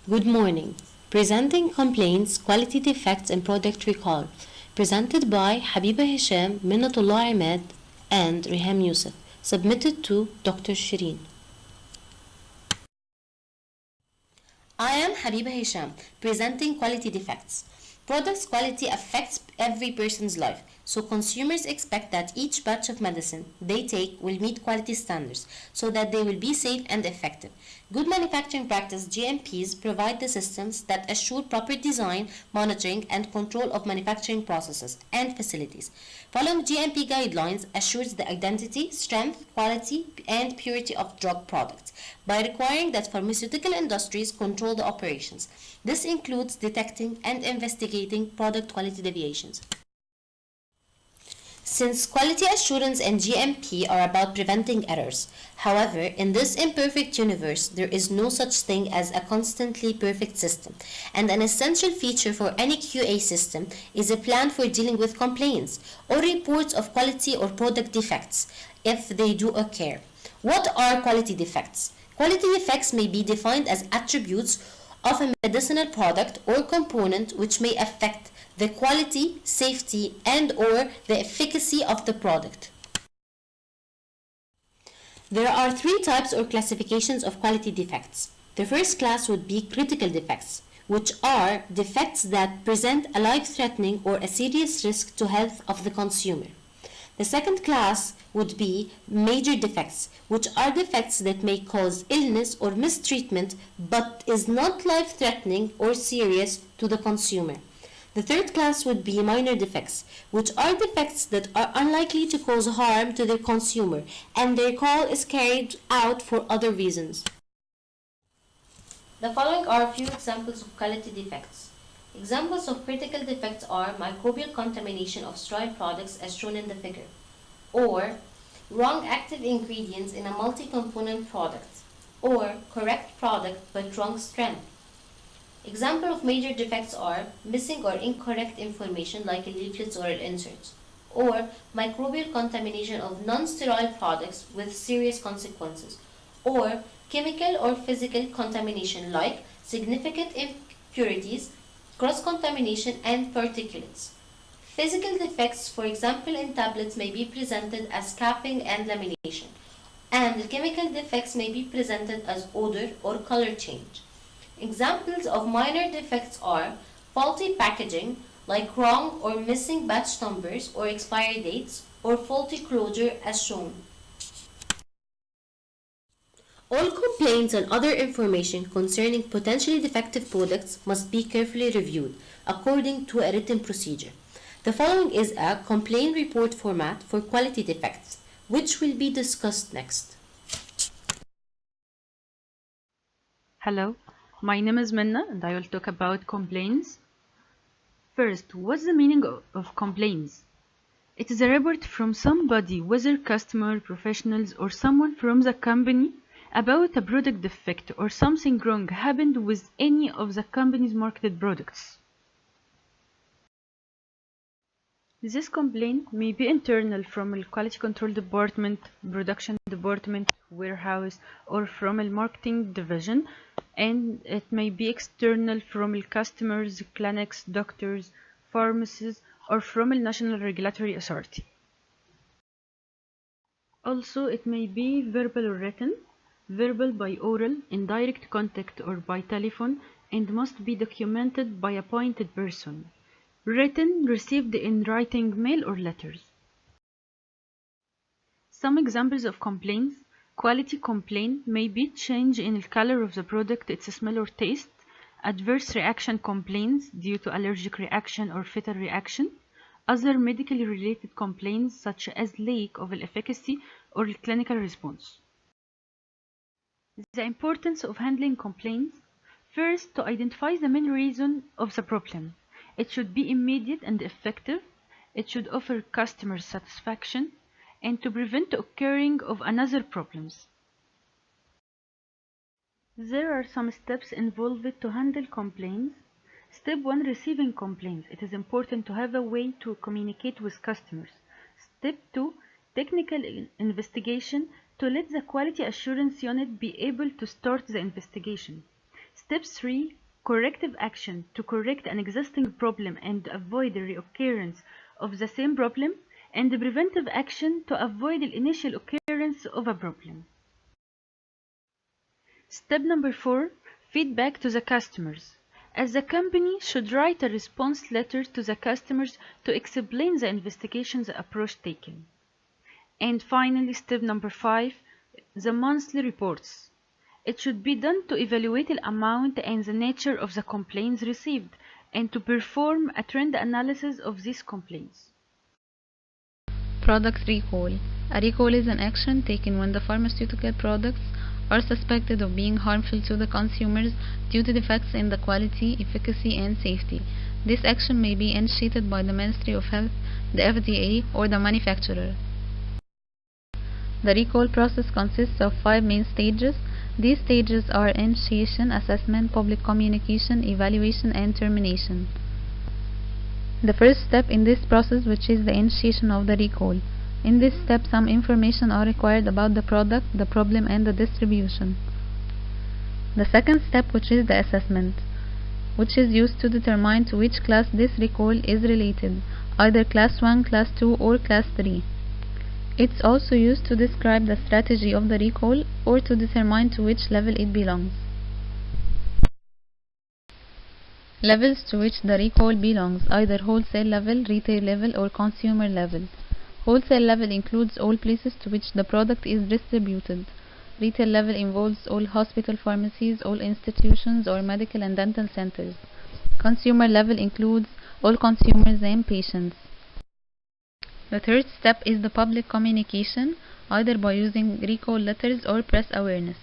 Good morning. Presenting complaints, quality defects, and product recall. Presented by Habiba Hisham, Minnatullah Ahmed, and Riham Youssef. Submitted to Dr. Shireen. I am Habiba Hisham, presenting quality defects. Products quality affects every person's life, so consumers expect that each batch of medicine they take will meet quality standards so that they will be safe and effective. Good manufacturing practice GMPs provide the systems that assure proper design, monitoring, and control of manufacturing processes and facilities. Following GMP guidelines assures the identity, strength, quality, and purity of drug products by requiring that pharmaceutical industries control the operations. This includes detecting and investigating product quality deviations. Since quality assurance and GMP are about preventing errors, however, in this imperfect universe, there is no such thing as a constantly perfect system, and an essential feature for any QA system is a plan for dealing with complaints or reports of quality or product defects, if they do occur. What are quality defects? Quality defects may be defined as attributes of a medicinal product or component which may affect the quality, safety, and/or the efficacy of the product. There are three types or classifications of quality defects. The first class would be critical defects, which are defects that present a life-threatening or a serious risk to health of the consumer. The second class would be major defects, which are defects that may cause illness or mistreatment but is not life-threatening or serious to the consumer. The third class would be minor defects, which are defects that are unlikely to cause harm to the consumer, and their call is carried out for other reasons. The following are a few examples of quality defects. Examples of critical defects are microbial contamination of sterile products as shown in the figure, or wrong active ingredients in a multi-component product, or correct product but wrong strength. Example of major defects are missing or incorrect information like leaflets or inserts, or microbial contamination of non-sterile products with serious consequences, or chemical or physical contamination like significant impurities, cross-contamination, and particulates. Physical defects, for example in tablets, may be presented as capping and lamination, and chemical defects may be presented as odor or color change. Examples of minor defects are faulty packaging, like wrong or missing batch numbers or expiry dates, or faulty closure as shown. All complaints and other information concerning potentially defective products must be carefully reviewed according to a written procedure. The following is a complaint report format for quality defects, which will be discussed next. Hello, my name is Minna and I will talk about complaints. First, what's the meaning of complaints? It is a report from somebody, whether customer, professionals, or someone from the company, about a product defect or something wrong happened with any of the company's marketed products. This complaint may be internal from a quality control department, production department, warehouse, or from a marketing division, and it may be external from customers, clinics, doctors, pharmacies, or from a national regulatory authority. Also, it may be verbal or written, verbal by oral, in direct contact or by telephone, and must be documented by appointed person. Written, received in writing mail or letters. Some examples of complaints. Quality complaint may be change in the color of the product, its smell or taste. Adverse reaction complaints due to allergic reaction or fatal reaction. Other medically related complaints such as lack of efficacy or clinical response. The importance of handling complaints. First, to identify the main reason of the problem. It should be immediate and effective. It should offer customer satisfaction and to prevent the occurring of another problems. There are some steps involved to handle complaints. Step 1. Receiving complaints. It is important to have a way to communicate with customers. Step 2. Technical investigation to let the quality assurance unit be able to start the investigation. Step 3. Corrective action to correct an existing problem and avoid the reoccurrence of the same problem, and the preventive action to avoid the initial occurrence of a problem. Step number 4. Feedback to the customers. As the company should write a response letter to the customers to explain the investigation's approach taken. And finally, step number 5. The monthly reports. It should be done to evaluate the amount and the nature of the complaints received and to perform a trend analysis of these complaints. Product recall. A recall is an action taken when the pharmaceutical products are suspected of being harmful to the consumers due to defects in the quality, efficacy, and safety. This action may be initiated by the Ministry of Health, the FDA, or the manufacturer. The recall process consists of 5 main stages. These stages are initiation, assessment, public communication, evaluation, and termination. The first step in this process, which is the initiation of the recall. In this step, some information are required about the product, the problem, and the distribution. The second step, which is the assessment, which is used to determine to which class this recall is related, either class 1, class 2, or class 3. It's also used to describe the strategy of the recall or to determine to which level it belongs. Levels to which the recall belongs, either wholesale level, retail level, or consumer level. Wholesale level includes all places to which the product is distributed. Retail level involves all hospital pharmacies, all institutions, or medical and dental centers. Consumer level includes all consumers and patients. The third step is the public communication, either by using recall letters or press awareness.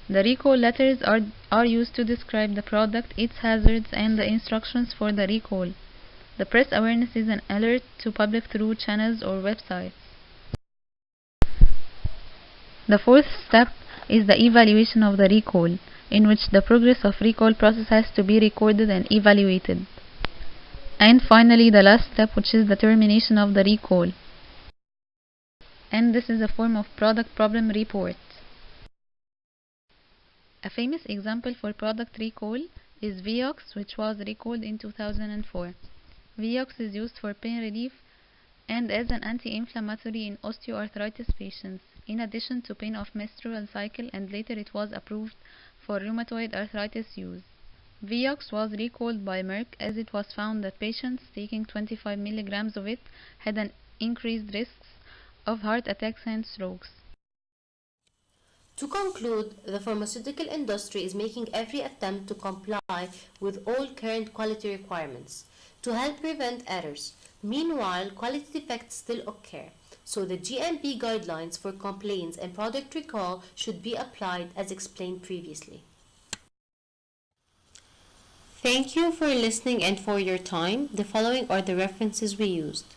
The recall letters are used to describe the product, its hazards, and the instructions for the recall. The press awareness is an alert to public through channels or websites. The fourth step is the evaluation of the recall, in which the progress of recall process has to be recorded and evaluated. And finally, the last step, which is the termination of the recall. And this is a form of product problem report. A famous example for product recall is Vioxx, which was recalled in 2004. Vioxx is used for pain relief and as an anti-inflammatory in osteoarthritis patients, in addition to pain of menstrual cycle, and later it was approved for rheumatoid arthritis use. Vioxx was recalled by Merck as it was found that patients taking 25 mg of it had an increased risks of heart attacks and strokes. To conclude, the pharmaceutical industry is making every attempt to comply with all current quality requirements to help prevent errors. Meanwhile, quality defects still occur, so the GMP guidelines for complaints and product recall should be applied as explained previously. Thank you for listening and for your time. The following are the references we used.